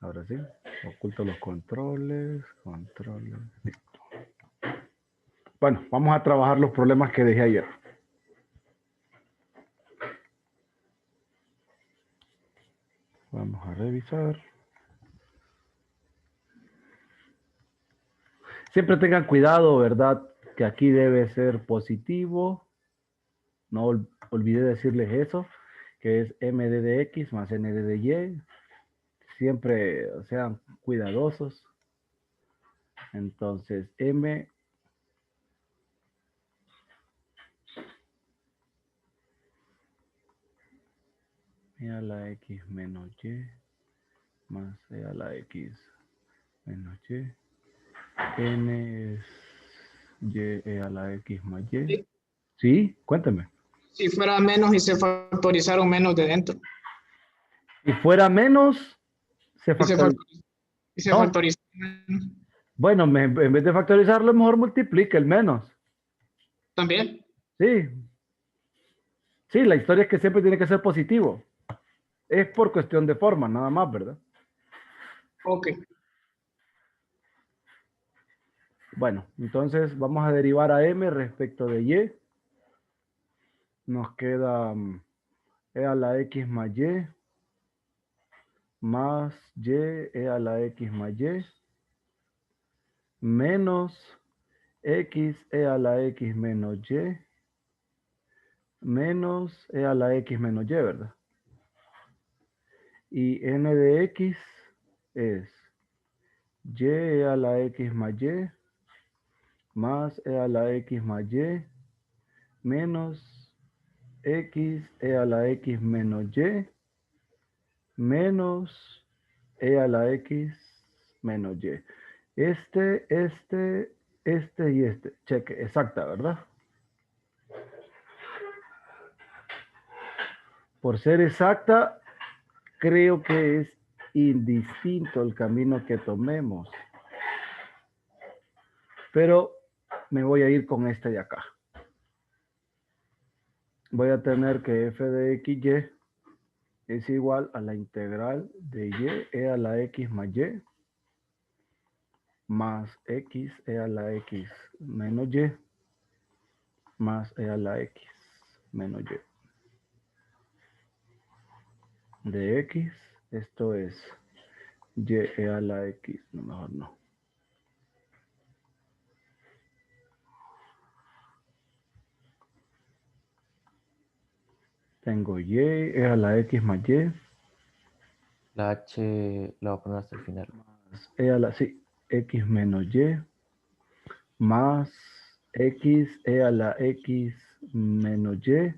Ahora sí. Oculto los controles. Controles. Listo. Bueno, vamos a trabajar los problemas que dejé ayer. Vamos a revisar. Siempre tengan cuidado, ¿verdad? Que aquí debe ser positivo. No olvidé decirles eso, que es MD de X más ND de Y. Siempre sean cuidadosos. Entonces, M a la X menos Y más E a la X menos Y. N es Y E a la X más Y. Sí. ¿Sí? Cuéntame. Si fuera menos y se factorizaron menos de dentro. Si fuera menos, se Y se factoriza. factorizaron, y se No, factorizaron menos. bueno, en vez de factorizarlo, mejor multiplica el menos. También. Sí, sí, la historia es que siempre tiene que ser positivo. Es por cuestión de forma, nada más, ¿verdad? Ok. Bueno, entonces vamos a derivar a M respecto de Y. Nos queda E a la X más Y más Y E a la X más Y menos X E a la X menos Y menos E a la X menos Y, ¿verdad? Y N de X es Y E a la X más Y más E a la X más Y menos X E a la X menos Y menos E a la X menos Y. Este y este. Cheque, exacta, ¿verdad? Por ser exacta, creo que es indistinto el camino que tomemos. Pero me voy a ir con este de acá. Voy a tener que f de xy es igual a la integral de y e a la x más y más x e a la x menos y más e a la x menos y de x. Esto es y e a la x, no, mejor no. Tengo y e a la x más y La H la voy a poner hasta el final. más e a la, sí, x menos y más x e a la x menos y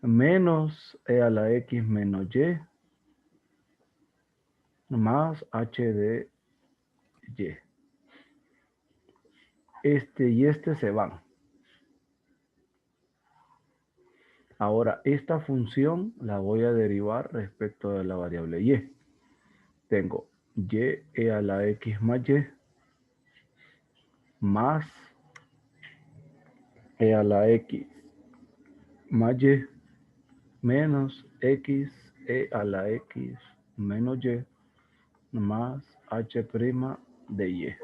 menos e a la x menos y más h de y. Este y este se van. Ahora, esta función la voy a derivar respecto de la variable y. Tengo y e a la x más y más e a la x más y menos x e a la x menos y más h' de y.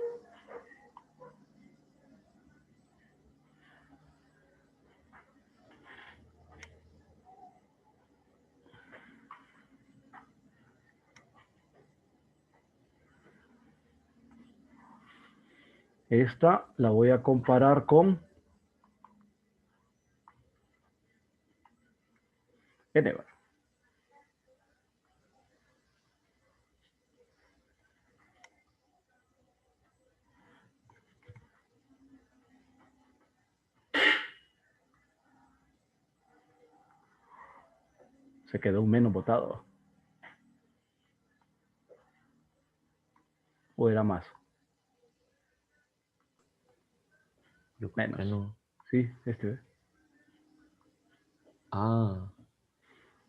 Esta la voy a comparar con n. Se quedó un menos botado. ¿O era más? Yo creo que Menos. no. Sí, este. Ah,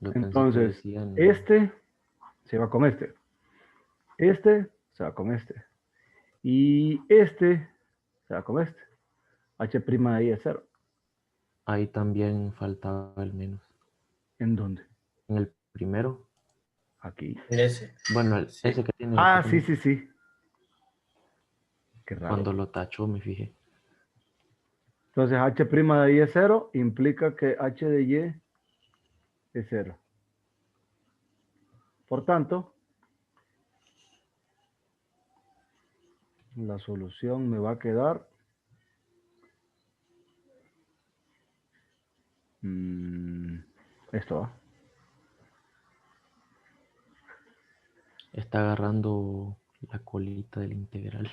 yo pensé que Entonces, decían. este se va con este. Este se va con este. Y este se va con este. H' de ahí es 0. Ahí también faltaba el menos. ¿En dónde? En el primero. Aquí. Ese. Bueno, Sí. ese que tiene. Ah, que sí, tiene- sí, sí. Qué raro. Cuando lo tachó, me fijé. Entonces h' de y es 0, implica que h de y es 0. Por tanto, la solución me va a quedar esto. Está agarrando la colita del integral.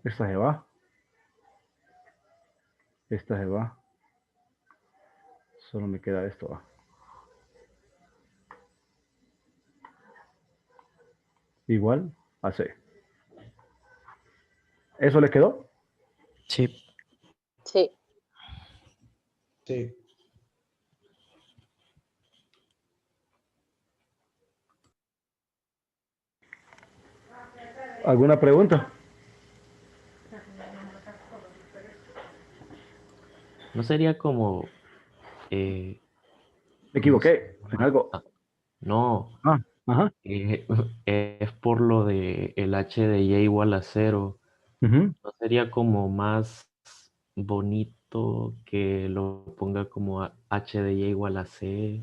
Esta se va. Esta se va. Solo me queda esto. Igual a C. ¿Eso le quedó? Sí. Sí. Sí. ¿Alguna pregunta? No sería como. Me ¿Cómo se equivoqué en llama? algo. Ah, no, Ah, ajá. es por lo de el h de y igual a 0. Ujú. ¿No sería como más bonito que lo ponga como h de y igual a c?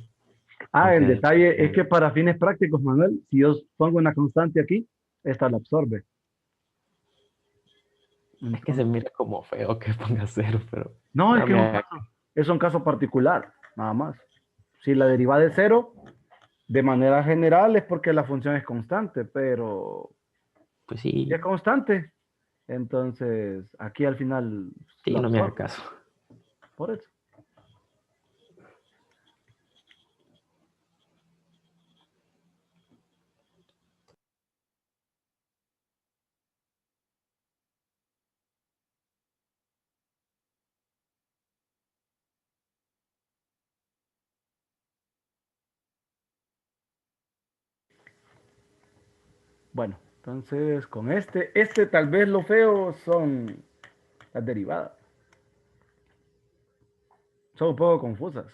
Ah, el Aunque detalle es que para fines prácticos, Manuel, si yo pongo una constante aquí, esta la absorbe. es que se mira como feo que ponga 0, pero No, es no que me haga. es un caso particular, nada más. Si la derivada es 0, de manera general es porque la función es constante, pero Pues si sí, es constante, entonces aquí al final sí, lo no me haga absorbe. caso. Por eso. Bueno, entonces con este tal vez lo feo son las derivadas. Son un poco confusas.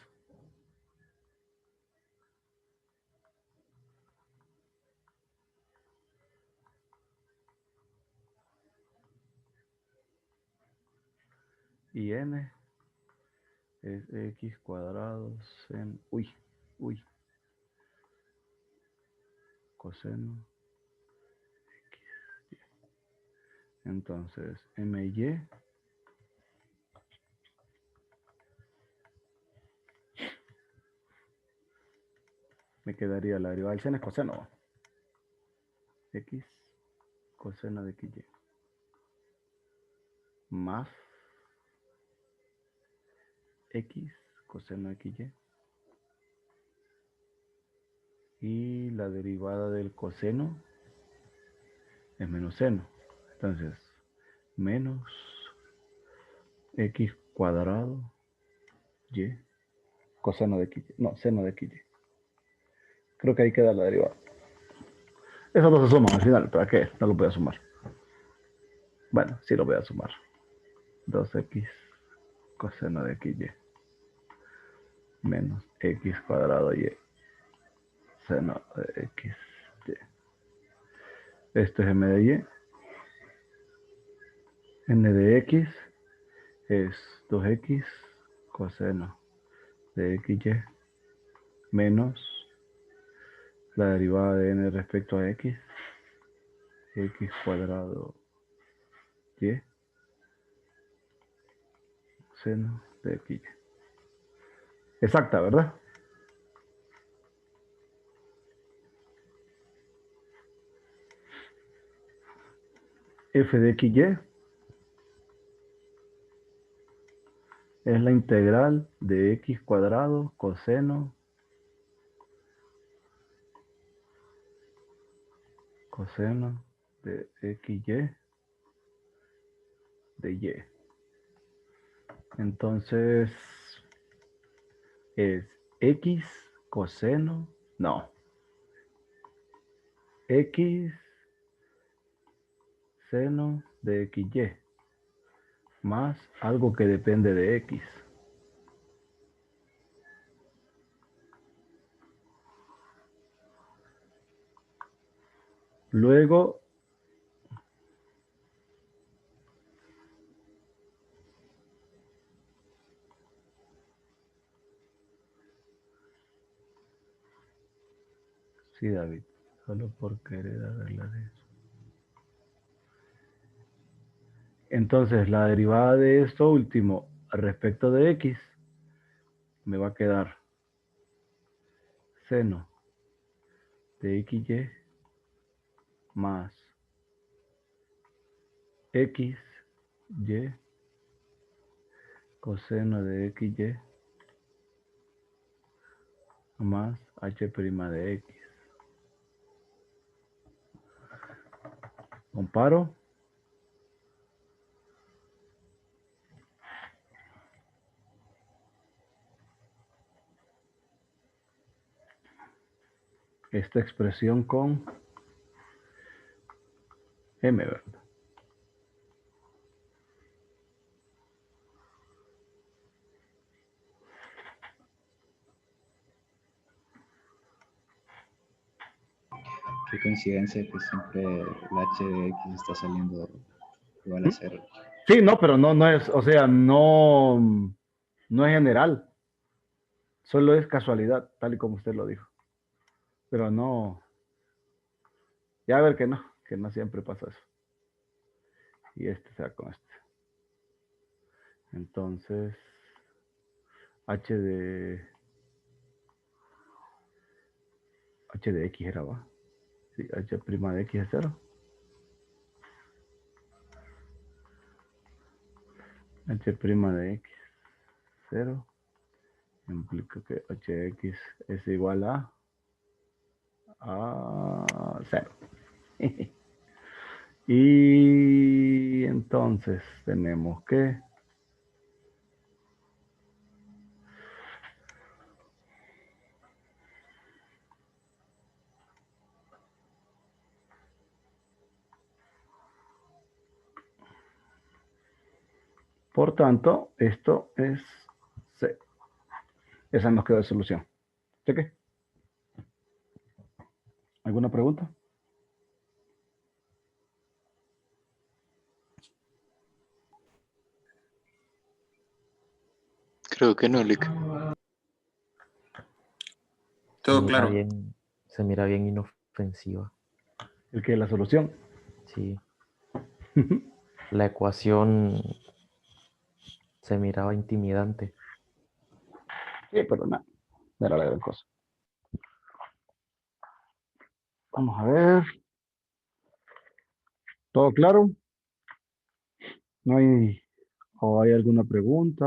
Y n es x cuadrado seno, uy, coseno x. Entonces, my me quedaría la derivada del seno es coseno. X coseno de xy más x coseno de xy y la derivada del coseno es menos seno. Entonces, menos x cuadrado y coseno de xy, no, seno de xy. Creo que ahí queda la derivada. Esos dos se suman al final, ¿para qué? No lo voy a sumar. Bueno, sí lo voy a sumar. 2x coseno de xy menos x cuadrado y seno de x. Esto es m de y. N de x es 2x coseno de xy menos la derivada de n respecto a x cuadrado y seno de xy. Exacta, ¿verdad? F de xy es la integral de x cuadrado coseno de xy de Y. Entonces, es X coseno, no. X seno de XY más algo que depende de X. Luego, sí, David, solo por querer arreglar eso. Entonces, la derivada de esto último respecto de X me va a quedar seno de XY más XY coseno de XY más H' de X. Comparo. Esta expresión con M, ¿verdad? Qué coincidencia que siempre la h de x está saliendo igual a 0. Sí, no, pero no es, o sea, no es general. Solo es casualidad, tal y como usted lo dijo. Pero no, ya a ver que no siempre pasa eso. Y este sea con este. Entonces, H de X era, ¿va? Sí, H' de X es 0. H' de X 0 implica que Hx es igual a 0. Y entonces tenemos que por tanto, esto es C. Esa nos quedó de solución. ¿Cheque? ¿Alguna pregunta? Creo que no, Lick. Todo claro. Se mira bien inofensiva. El que la solución. Sí. La ecuación se miraba intimidante. Sí, pero nada. No era la gran cosa. Vamos a ver. ¿Todo claro? ¿No hay, o hay alguna pregunta?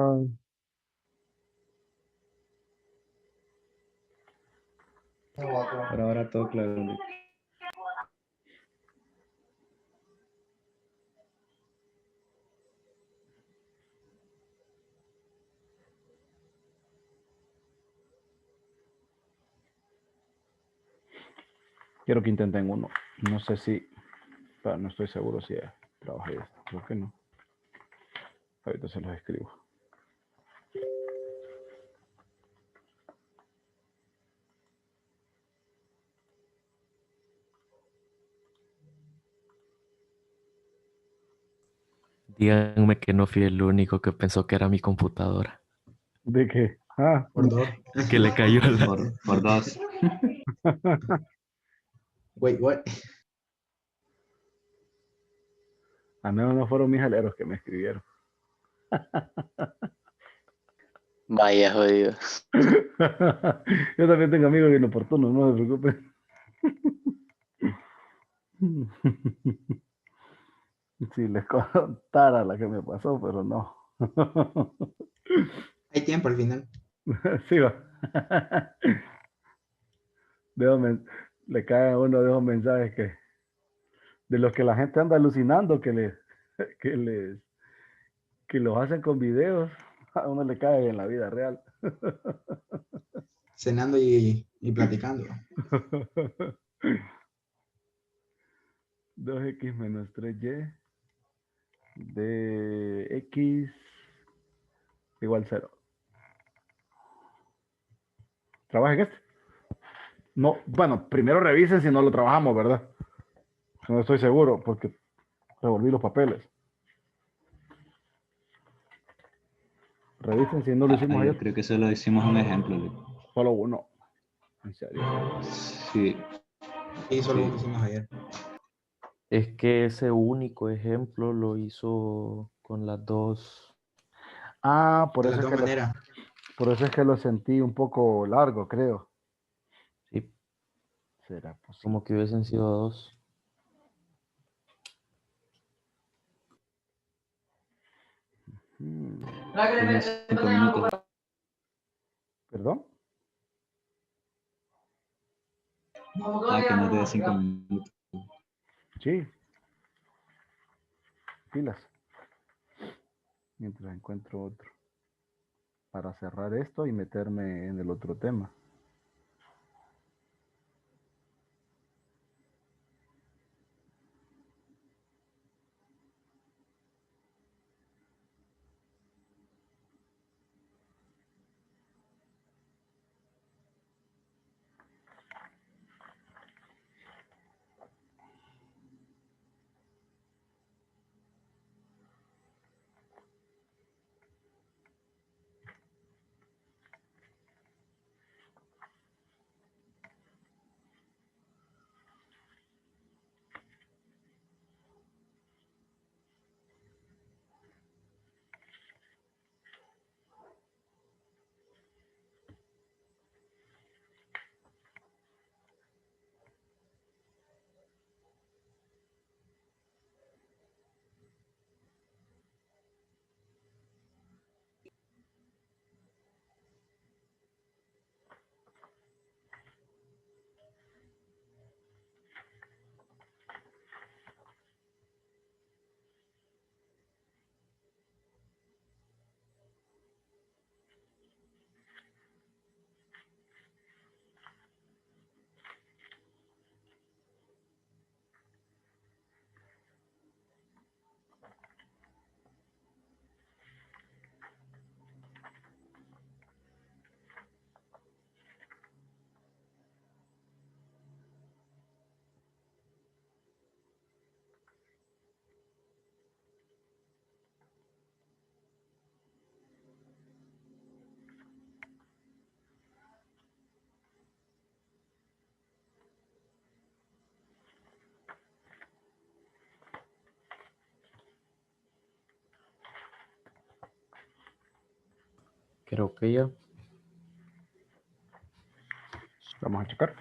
Por ahora todo claro. Lick. Quiero que intenten uno. No sé si, pero no estoy seguro si trabajé esto. Creo que no. Ahorita se los escribo. Díganme que no fui el único que pensó que era mi computadora. ¿De qué? Ah, Por dos. Que le cayó a la... Por 2. Wait, what? al menos no fueron mis aleros que me escribieron. Vaya jodido. Yo también tengo amigos inoportunos, no se preocupen. Si les contara la que me pasó, pero no. Hay tiempo al final. Sí, va. Le cae a uno de esos mensajes que de los que la gente anda alucinando que les que los hacen con videos, a uno le cae en la vida real. Cenando y platicando. 2x menos 3y de x igual 0. ¿Trabaja en este? No, bueno, primero revisen si no lo trabajamos, ¿verdad? No estoy seguro porque revolví los papeles. Revisen si no lo hicimos Yo ayer. creo que solo hicimos un ejemplo, Luis. Solo uno. En serio. Sí, Y solo Sí. uno hicimos ayer. Es que ese único ejemplo lo hizo con las dos. Ah, por De eso, las es dos que maneras. por eso es que lo sentí un poco largo, creo. Sí, ¿Será posible? como que hubiesen sido dos. Tienes 5 minutos. ¿Perdón? Que nos dé 5 minutos. Sí. Pilas. Mientras encuentro otro. Para cerrar esto y meterme en el otro tema. Creo que ya. Vamos a checar.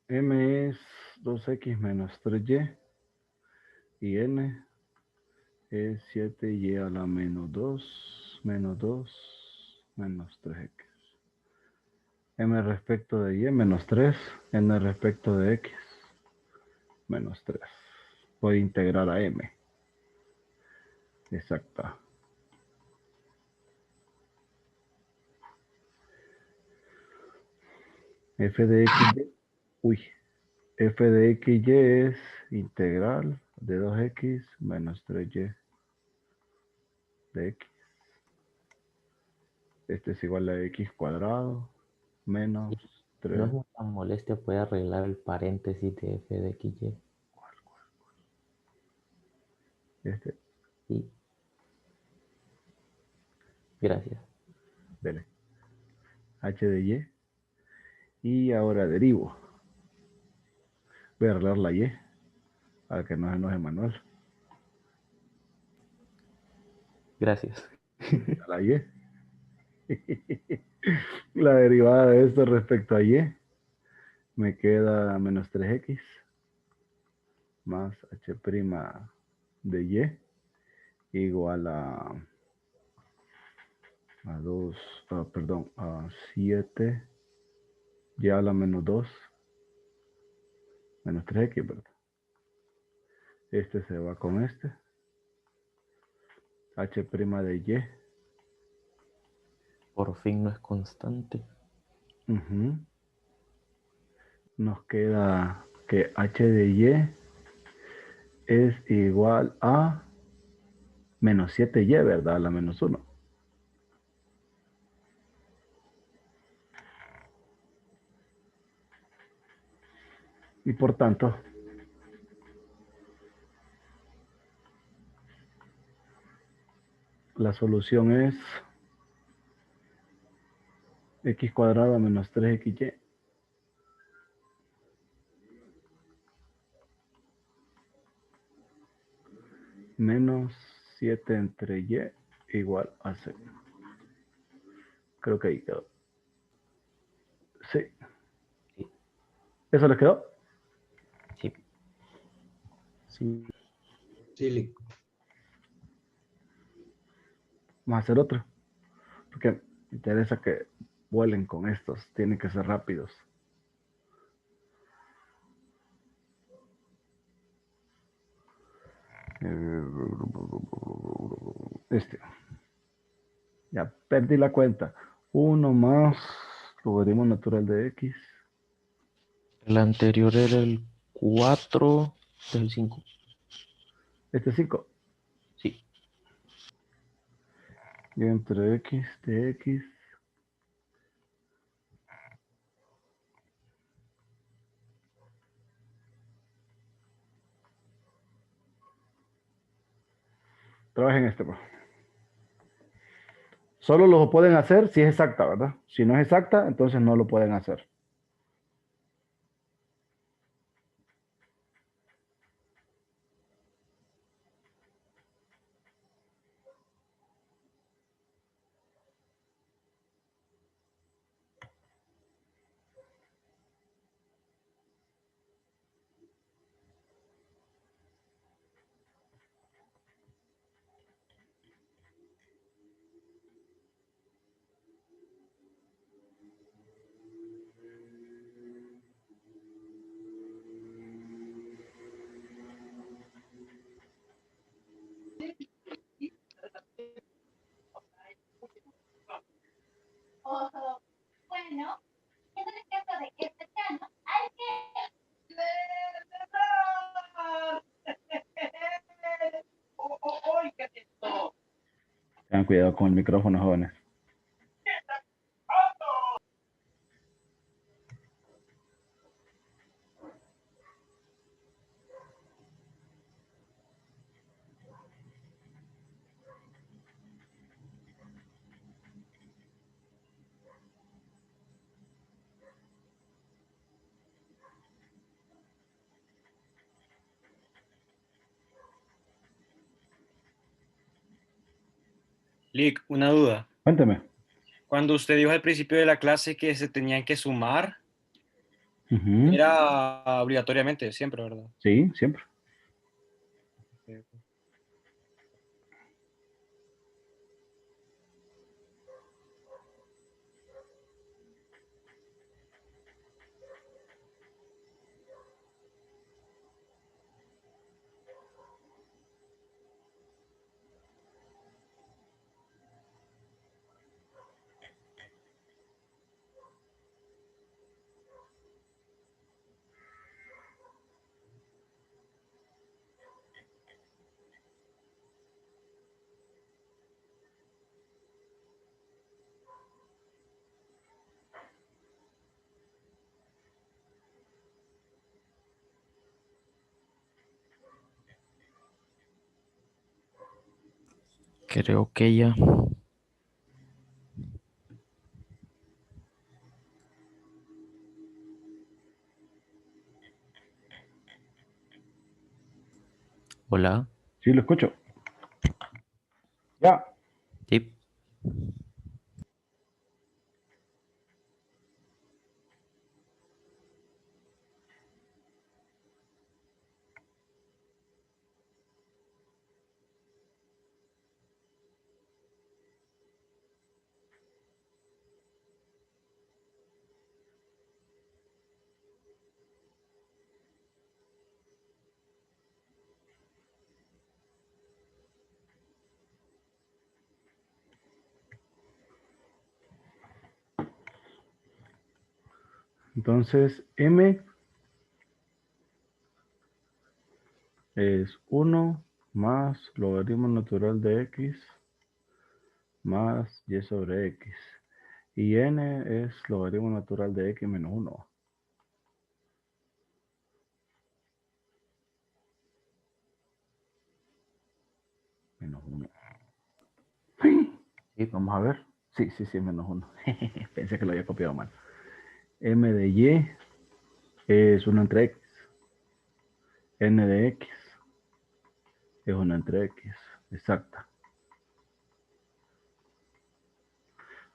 M es 2x menos 3y. Y n es 7y a la menos 2 menos 3x. M respecto de y menos 3. N respecto de x menos 3. Voy a integrar a m. Exacta. F de x. Uy. F de x y es integral de 2x menos 3y de x. Este es igual a x cuadrado menos No 3. es una molestia, puede arreglar el paréntesis de f de xy. Este, Sí. Gracias. dele. H de y. Y ahora derivo. Voy a arreglar la y. Para que no se enoje Manuel. Gracias. La y. La derivada de esto respecto a y. Me queda menos 3x. Más h' de y. Igual a 2, perdón, a 7 y a la menos 2 Menos 3x, ¿verdad? Este se va con este. H' de y. Por fin no es constante. Ujú. Nos queda que h de y es igual a menos 7y, ¿verdad? La menos 1. Y por tanto, la solución es x cuadrado menos 3xy menos 7 entre y igual a 6. Creo que ahí quedó. Sí. Sí. ¿Eso les quedó? Sí. Sí. Sí, Lick. Vamos a hacer otro. Porque me interesa que vuelen con estos. Tienen que ser rápidos. Este. Ya perdí la cuenta. 1 más logaritmo natural de x. El anterior era el 4 del 5. Este es 5. Sí. Y entre x de x. Trabajen este, pues. Solo lo pueden hacer si es exacta, ¿verdad? Si no es exacta, entonces no lo pueden hacer. Tengan cuidado con el micrófono, jóvenes. Lick, una duda. Cuénteme. Cuando usted dijo al principio de la clase que se tenían que sumar, Ujú. era obligatoriamente, siempre, ¿verdad? Sí, siempre. Creo que ya. Hola. Sí, lo escucho. Ya. Sí. Entonces, m es 1 más logaritmo natural de x más y sobre x. Y n es logaritmo natural de x menos 1. Menos 1. Sí, Vamos a ver. Sí, menos 1. Pensé que lo había copiado mal. M de y es 1 entre x. N de x es 1 entre x. Exacta.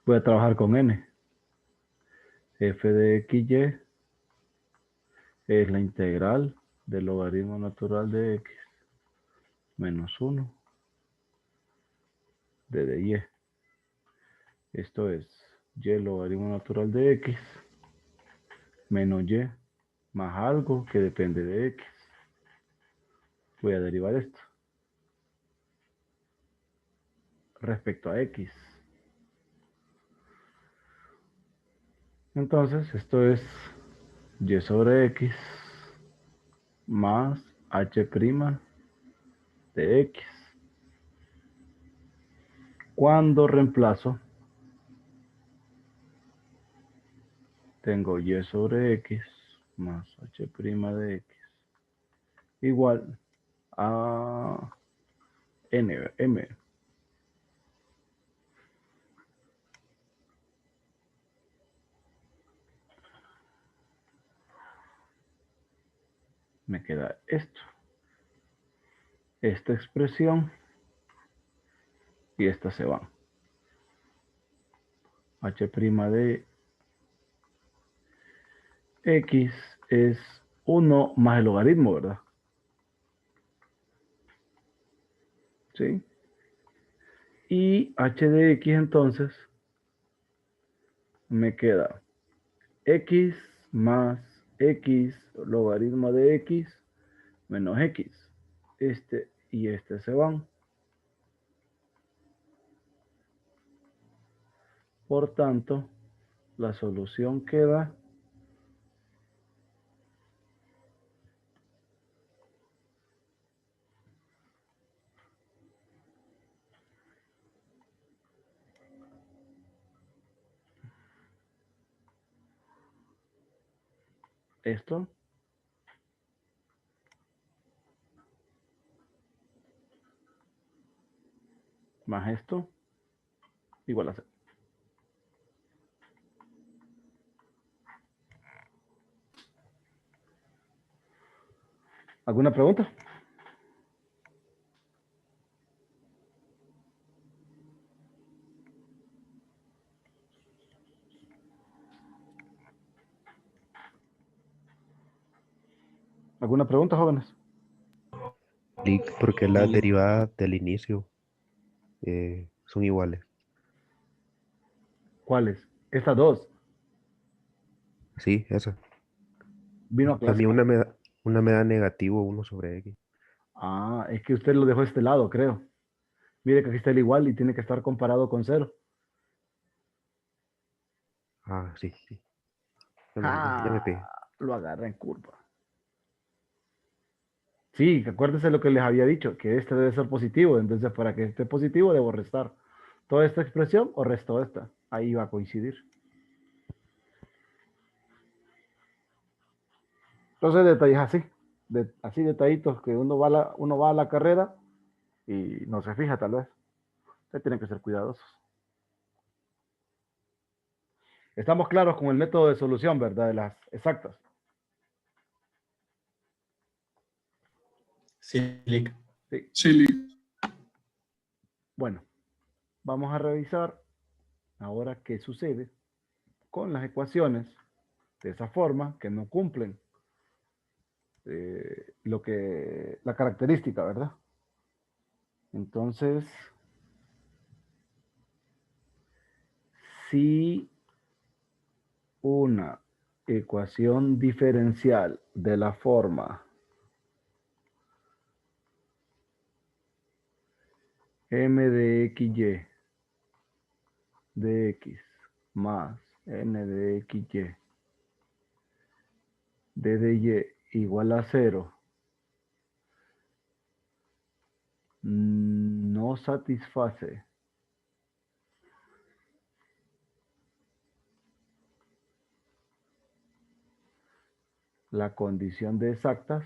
Voy a trabajar con n. F de x, y es la integral del logaritmo natural de x menos 1 de y. Esto es y logaritmo natural de x menos y más algo que depende de x. Voy a derivar esto respecto a x. Entonces, esto es y sobre x más h' de x. Cuando reemplazo, tengo y sobre x más h' de x igual a m. Me queda esto. Esta expresión y esta se van. H' de x es 1 más el logaritmo, ¿verdad? ¿Sí? Y h de x entonces me queda x más x logaritmo de x menos x. Este y este se van. Por tanto, la solución queda esto más esto igual a 0. ¿Alguna pregunta? ¿Alguna pregunta, jóvenes? Lick, porque las derivadas del inicio son iguales. ¿Cuáles? Estas dos. Sí, esa. Vino a A clase mí con... una me da negativo 1 sobre x. Ah, es que usted lo dejó de este lado, creo. Mire que aquí está el igual y tiene que estar comparado con 0. Ah, sí, sí. Ya me Ah, pegué. lo agarra en curva. Sí, acuérdese lo que les había dicho, que este debe ser positivo. Entonces, para que esté positivo, debo restar toda esta expresión o resto esta. Ahí va a coincidir. Entonces, detalles así. Así detallitos que uno va a la carrera y no se fija tal vez. Usted tiene que ser cuidadosos. Estamos claros con el método de solución, ¿verdad? De las exactas. Sí, Lick. Sí. Sí, Lick. Bueno, vamos a revisar ahora qué sucede con las ecuaciones de esa forma que no cumplen la característica, ¿verdad? Entonces, si una ecuación diferencial de la forma m de xy de x más n de xy D de Y igual a 0 no satisface la condición de exactas,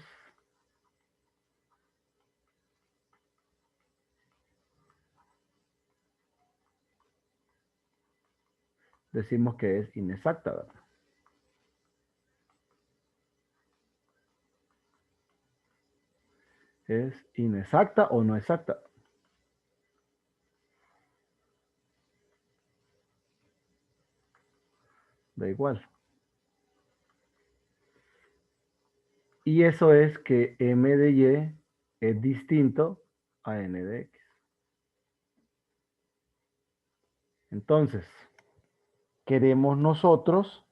decimos que es inexacta, ¿verdad? ¿Es inexacta o no exacta? Da igual. Y eso es que M de Y es distinto a N de X. Entonces, queremos nosotros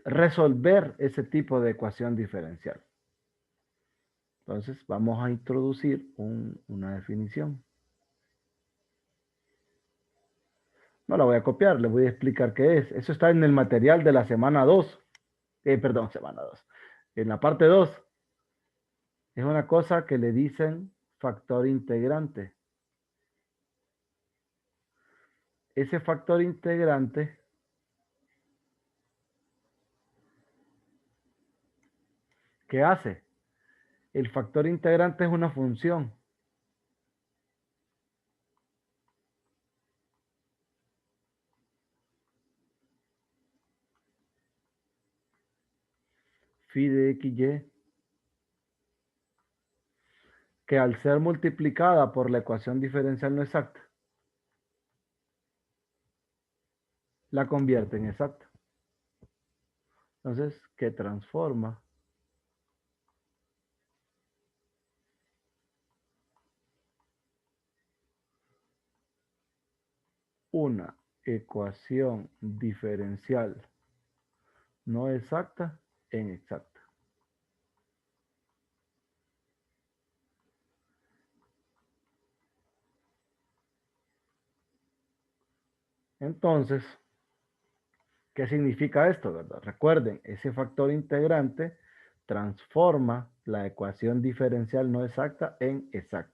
resolver ese tipo de ecuación diferencial. Entonces, vamos a introducir una definición. No la voy a copiar, le voy a explicar qué es. Eso está en el material de la semana 2. Perdón, semana 2. En la parte 2. Es una cosa que le dicen factor integrante. Ese factor integrante ¿qué hace? El factor integrante es una función. Phi de XY, que al ser multiplicada por la ecuación diferencial no exacta, la convierte en exacta. Entonces, que transforma una ecuación diferencial no exacta en exacta. Entonces, ¿qué significa esto, verdad? Recuerden, ese factor integrante transforma la ecuación diferencial no exacta en exacta.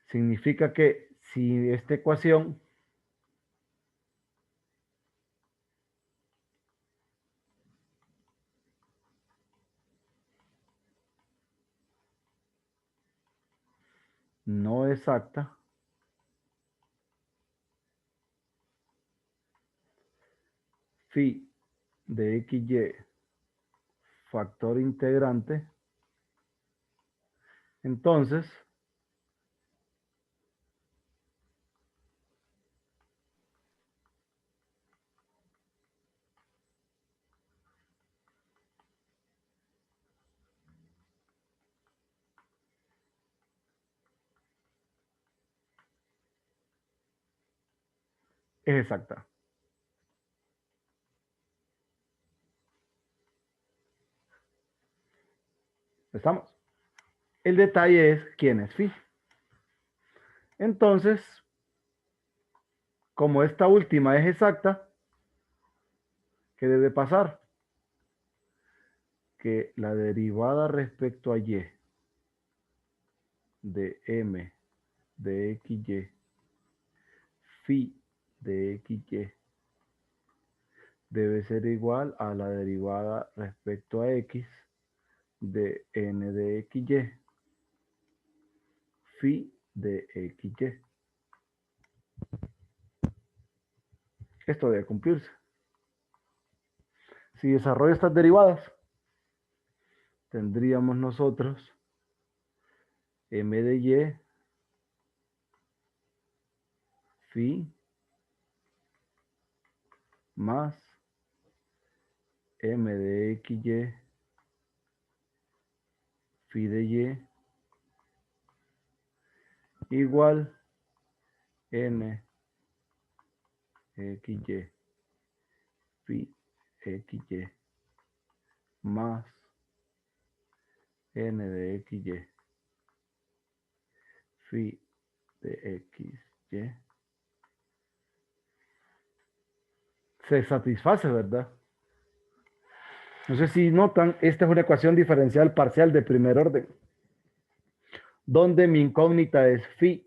Significa que si esta ecuación no exacta, phi de XY factor integrante, entonces es exacta. ¿Estamos? El detalle es quién es phi. Entonces, como esta última es exacta, ¿qué debe pasar? Que la derivada respecto a y de m de XY phi de XY debe ser igual a la derivada respecto a x de n de XY phi de XY. Esto debe cumplirse. Si desarrollo estas derivadas, tendríamos nosotros m de y phi más m de XY phi de y igual n XY phi XY más n de XY phi de XY se satisface, ¿verdad? No sé si notan, esta es una ecuación diferencial parcial de primer orden, donde mi incógnita es phi.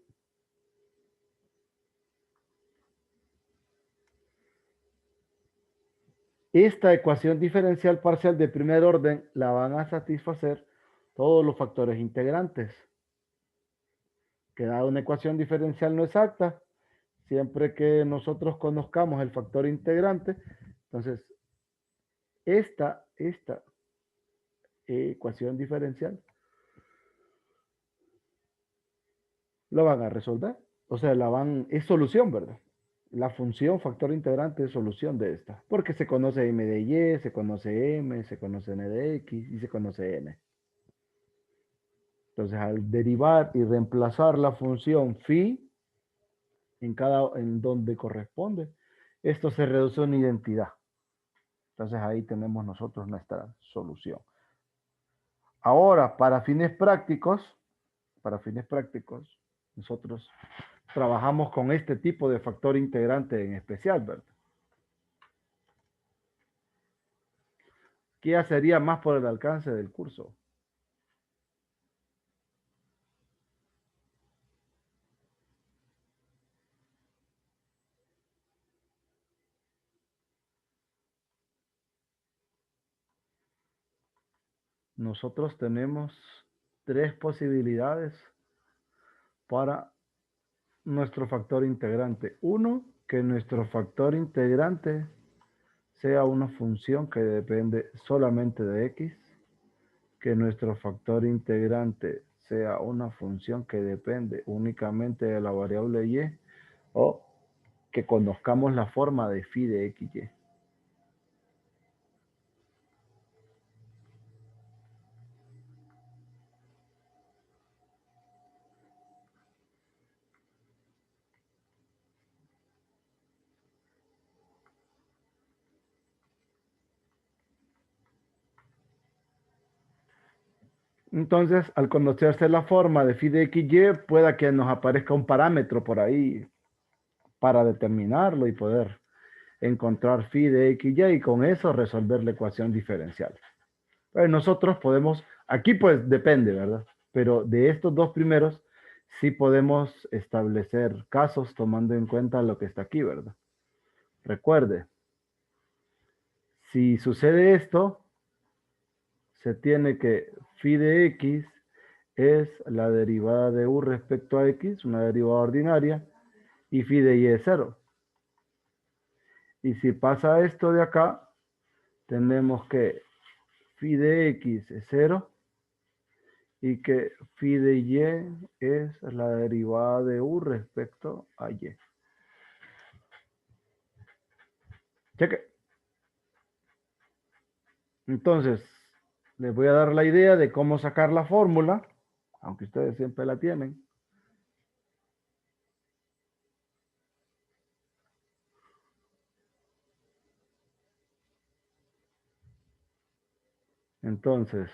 Esta ecuación diferencial parcial de primer orden la van a satisfacer todos los factores integrantes. Que dada una ecuación diferencial no exacta, siempre que nosotros conozcamos el factor integrante, entonces esta ecuación diferencial lo van a resolver. O sea, es solución, ¿verdad? La función factor integrante es solución de esta. Porque se conoce m de y, se conoce m, se conoce n de x y se conoce n. Entonces, al derivar y reemplazar la función phi en donde corresponde, esto se reduce a una identidad. Entonces, ahí tenemos nosotros nuestra solución. Ahora, para fines prácticos, nosotros trabajamos con este tipo de factor integrante en especial, ¿verdad? ¿Qué sería más por el alcance del curso? Nosotros tenemos 3 posibilidades para nuestro factor integrante. Uno, que nuestro factor integrante sea una función que depende solamente de x. Que nuestro factor integrante sea una función que depende únicamente de la variable y. O que conozcamos la forma de phi de x, y. Entonces, al conocerse la forma de phi de x, y, pueda que nos aparezca un parámetro por ahí para determinarlo y poder encontrar phi de x, y con eso resolver la ecuación diferencial. Pues nosotros podemos, aquí pues depende, ¿verdad? Pero de estos dos primeros, sí podemos establecer casos tomando en cuenta lo que está aquí, ¿verdad? Recuerde, si sucede esto, se tiene que phi de x es la derivada de u respecto a x, una derivada ordinaria, y phi de y es 0. Y si pasa esto de acá, tenemos que phi de x es 0 y que phi de y es la derivada de u respecto a y. Cheque. Entonces, les voy a dar la idea de cómo sacar la fórmula, aunque ustedes siempre la tienen. Entonces,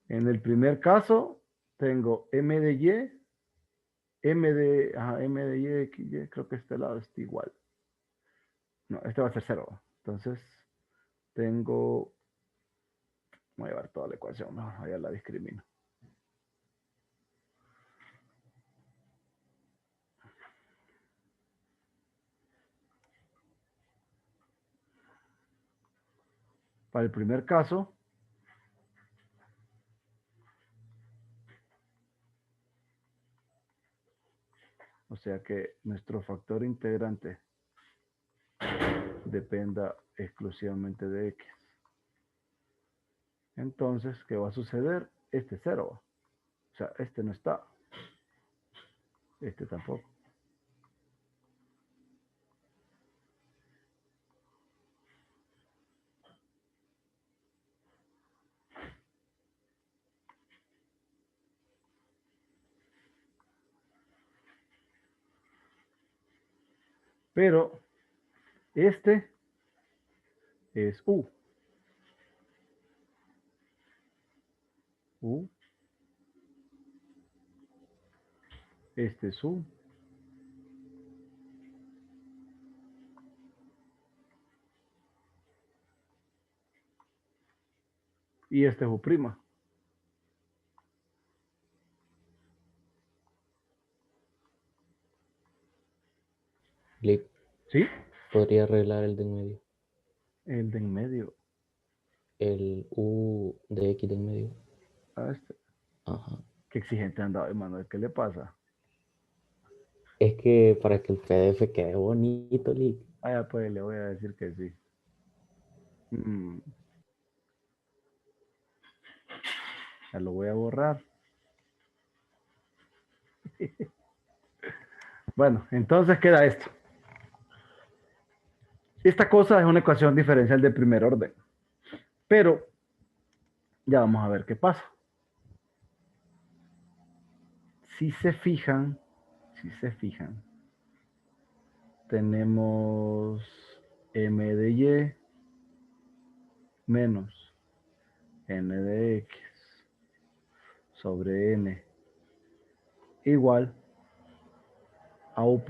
en el primer caso, tengo m de y, m de y, x, y, creo que este lado está igual. No, este va a ser 0. Entonces, tengo, voy a llevar toda la ecuación, no, allá la discrimino. Para el primer caso, o sea que nuestro factor integrante dependa exclusivamente de x. Entonces, ¿qué va a suceder? Este es 0. O sea, este no está. Este tampoco. Pero este es u. U. Este es u. Y este es U'. Lick, ¿Sí? podría arreglar el de en medio. El de en medio. El U de X de en medio. Ah, este. Ajá. Qué exigente andaba, Manuel. ¿Qué le pasa? Es que para que el PDF quede bonito, Lick. Ah, ya, pues le voy a decir que sí. Ya lo voy a borrar. Bueno, entonces queda esto. Esta cosa es una ecuación diferencial de primer orden. Pero ya vamos a ver qué pasa. Si se fijan, tenemos m de y menos n de x sobre n igual a u'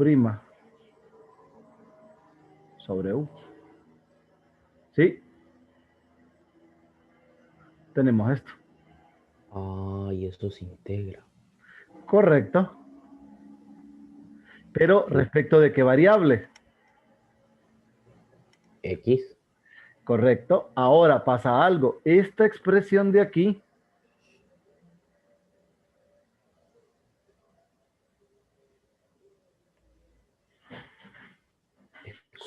sobre u. ¿Sí? Tenemos esto. Ah, y eso se integra. Correcto. Pero respecto de qué variable. X. Correcto. Ahora pasa algo. Esta expresión de aquí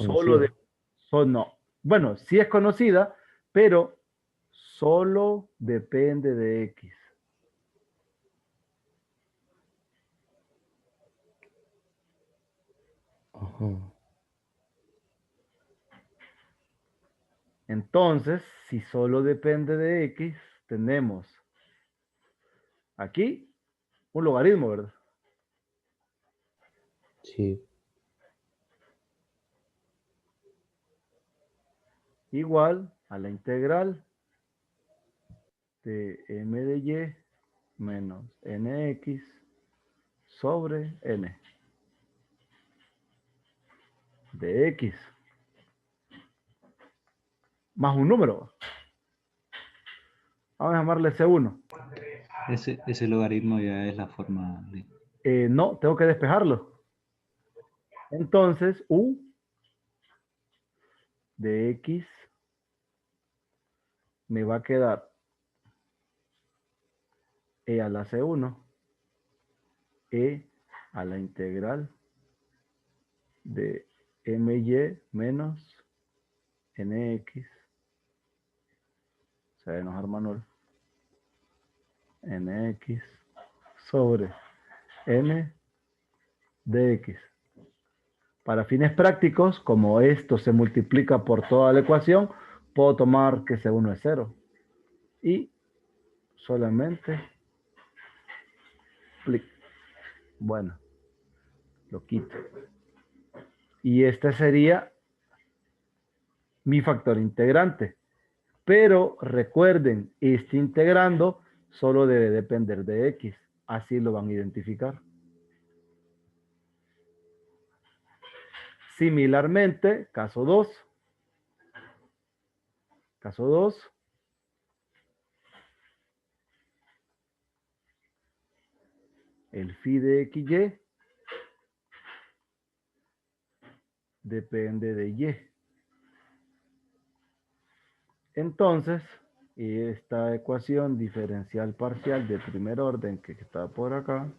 solo de... Conocida. no. Bueno, sí es conocida, pero solo depende de X. Ajá. Entonces, si solo depende de X, tenemos aquí un logaritmo, ¿verdad? Sí. Igual a la integral de m de y menos nx sobre n de x más un número. Vamos a llamarle C1. Ese logaritmo ya es la forma de... No, tengo que despejarlo. Entonces, u de x me va a quedar e a la C1, e a la integral de my menos nx, se va a enojar Manuel, nx sobre n de x. Para fines prácticos, como esto se multiplica por toda la ecuación, puedo tomar que C1 es 0. Y solamente clic. Bueno, lo quito. Y este sería mi factor integrante. Pero recuerden, este integrando solo debe depender de X. Así lo van a identificar. Similarmente, caso 2. Caso 2. El phi de XY depende de Y. Entonces, esta ecuación diferencial parcial de primer orden que está por acá,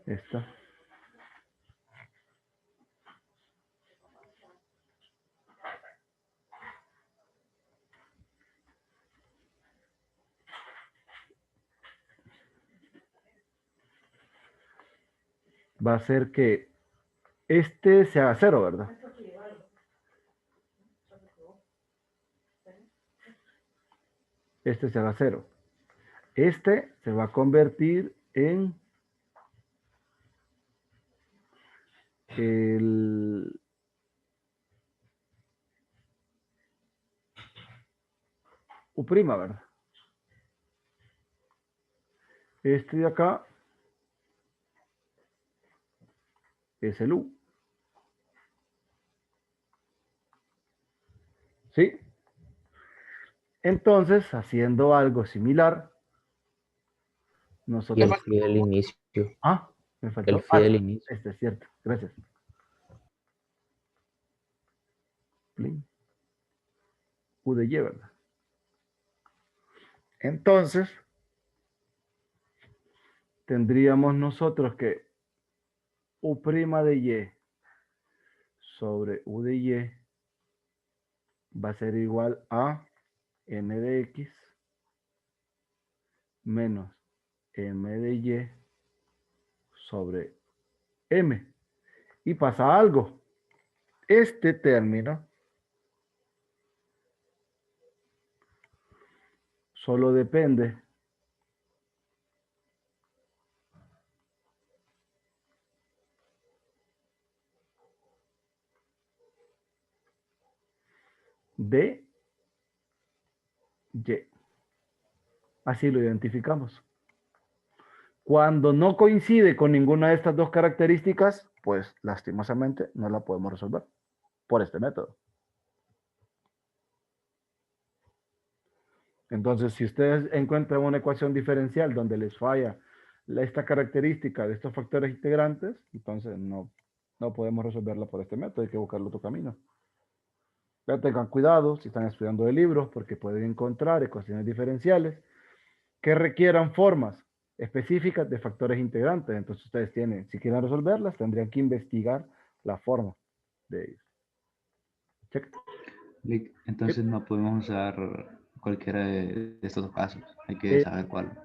esta, va a ser que este se haga 0, ¿verdad? Este se haga 0. Este se va a convertir en el U', ¿verdad? Este de acá es el U. ¿Sí? Entonces, haciendo algo similar, Y nosotros... el phi del inicio. Ah, me faltó. El phi del inicio. Este es cierto. Gracias. Plin. U de Y, ¿verdad? Entonces, tendríamos nosotros que U' de Y sobre U de Y va a ser igual a N de X menos M de Y sobre M. Y pasa algo. Este término solo depende de Y. Así lo identificamos. Cuando no coincide con ninguna de estas dos características, pues lastimosamente no la podemos resolver por este método. Entonces, si ustedes encuentran una ecuación diferencial donde les falla esta característica de estos factores integrantes, entonces no podemos resolverla por este método, hay que buscarle otro camino. Ya tengan cuidado si están estudiando de libros, porque pueden encontrar ecuaciones diferenciales que requieran formas específicas de factores integrantes. Entonces ustedes tienen, si quieren resolverlas, tendrían que investigar la forma de ellos. Check. Lick, entonces no podemos usar cualquiera de estos dos casos. Hay que saber cuál.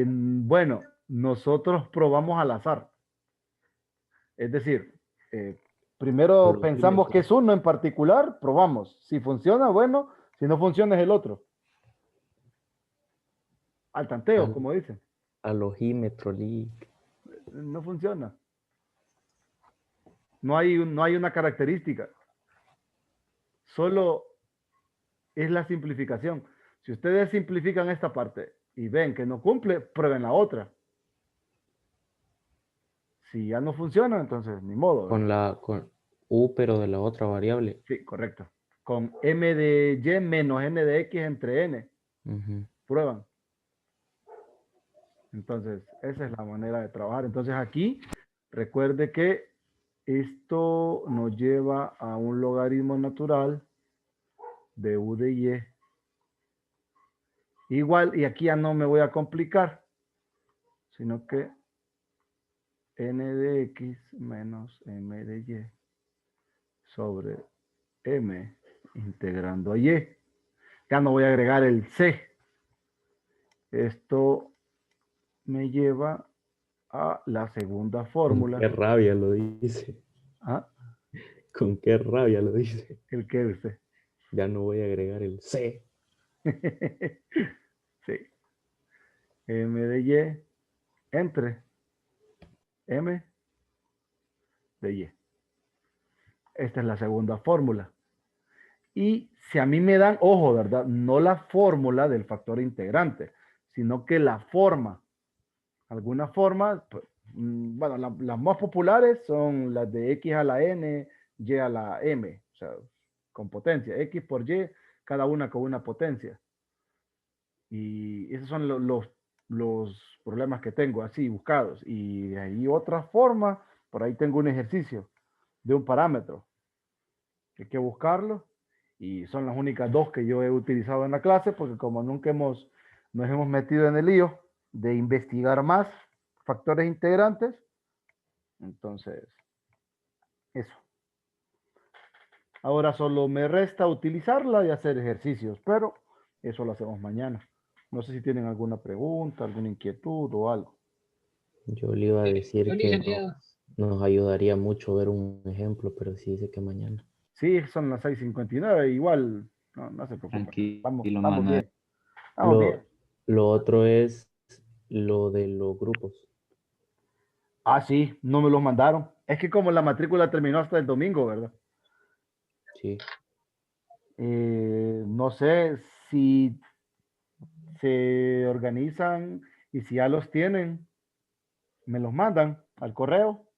Bueno, nosotros probamos al azar. Es decir, primero Por pensamos que es uno en particular, probamos. Si funciona, bueno. Si no funciona, es el otro. Al tanteo, como dicen. Al ojímetro, Lick. No funciona. No hay una característica. Solo es la simplificación. Si ustedes simplifican esta parte y ven que no cumple, prueben la otra. Si ya no funciona, entonces ni modo. Con U, pero de la otra variable. Sí, correcto. Con M de Y menos N de X entre N. Prueban. Entonces, esa es la manera de trabajar. Entonces aquí, recuerde que esto nos lleva a un logaritmo natural de U de Y. Igual, y aquí ya no me voy a complicar, sino que N de X menos M de Y sobre M integrando a Y. Ya no voy a agregar el C. Esto me lleva a la segunda fórmula. Qué rabia lo dice. ¿Ah? Con qué rabia lo dice. ¿El qué usted? Ya no voy a agregar el C. Sí. M de Y entre M de Y. Esta es la segunda fórmula. Y si a mí me dan, ojo, ¿verdad? No la fórmula del factor integrante, sino que la forma. Algunas formas, pues, bueno, las más populares son las de X a la N, Y a la M, o sea, con potencia. X por Y, cada una con una potencia. Y esos son los problemas que tengo así buscados. Y de ahí otra forma, por ahí tengo un ejercicio de un parámetro. Hay que buscarlo. Y son las únicas dos que yo he utilizado en la clase, porque como nunca nos hemos metido en el lío de investigar más factores integrantes, entonces, eso. Ahora solo me resta utilizarla y hacer ejercicios, pero eso lo hacemos mañana. No sé si tienen alguna pregunta, alguna inquietud o algo. Yo le iba a decir Yo, que licenciado. nos ayudaría mucho ver un ejemplo, pero sí dice que mañana. Sí, son las 6:59, igual, no se preocupen. Tranquilo, Estamos Manuel. bien. Estamos bien. Lo otro es lo de los grupos. Ah, sí, no me los mandaron. Es que como la matrícula terminó hasta el domingo, ¿verdad? Sí. No sé si se organizan y si ya los tienen, me los mandan al correo.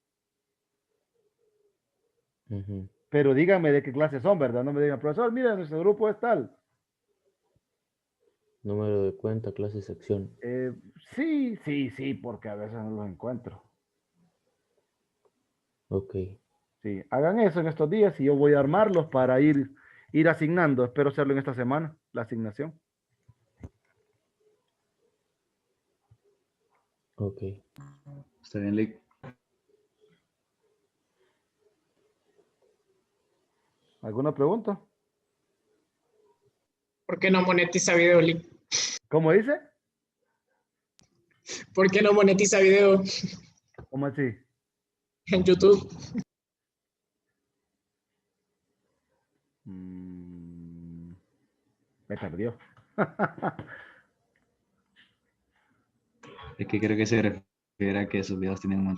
Ujú. Pero díganme de qué clase son, ¿verdad? No me digan, profesor, mira, nuestro grupo es tal. Número de cuenta, clase, sección. Sí, porque a veces no los encuentro. Ok. Sí, hagan eso en estos días y yo voy a armarlos para ir asignando. Espero hacerlo en esta semana, la asignación. Ok. Está bien, Lick. ¿Alguna pregunta? ¿Por qué no monetiza video, Lick? ¿Cómo dice? ¿Por qué no monetiza video ¿Cómo así? en YouTube? Mm, me perdió. Es que creo que se refiere a que sus videos tienen un montón